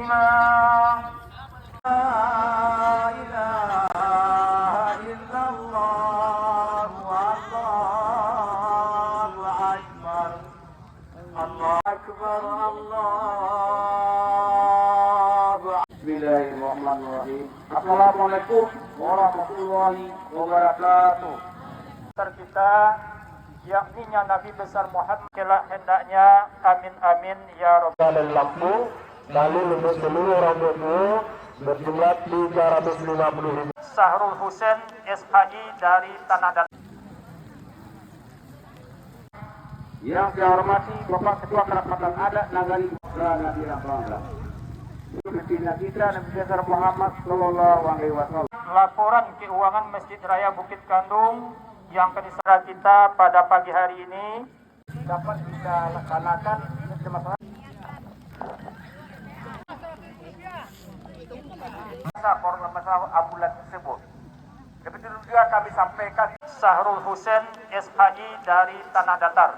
الله لا إله إلا الله والله أكبر الله أكبر الله. Bismillahirrahmanirrahim. Assalamualaikum warahmatullahi wabarakatuh. Kita yakni Nabi besar Muhammad kelak hendaknya amin amin ya rabbal lampu lalu lulus seluruh rambutmu berjumlah 350. Sahrul Husain SHI dari Tanah Datar. Yang saya hormati Bapak Ketua Kerapatan Adat Nagari Nabi Bangga. Ketina kita Nabi besar Muhammad Sallallahu Alaihi Wasallam. Laporan keuangan Masjid Raya Bukit Kandung yang kedisara kita pada pagi hari ini dapat kita laksanakan masalah ambulan tersebut. Demikian juga kami sampaikan Sahrul Husain SHI dari Tanah Datar.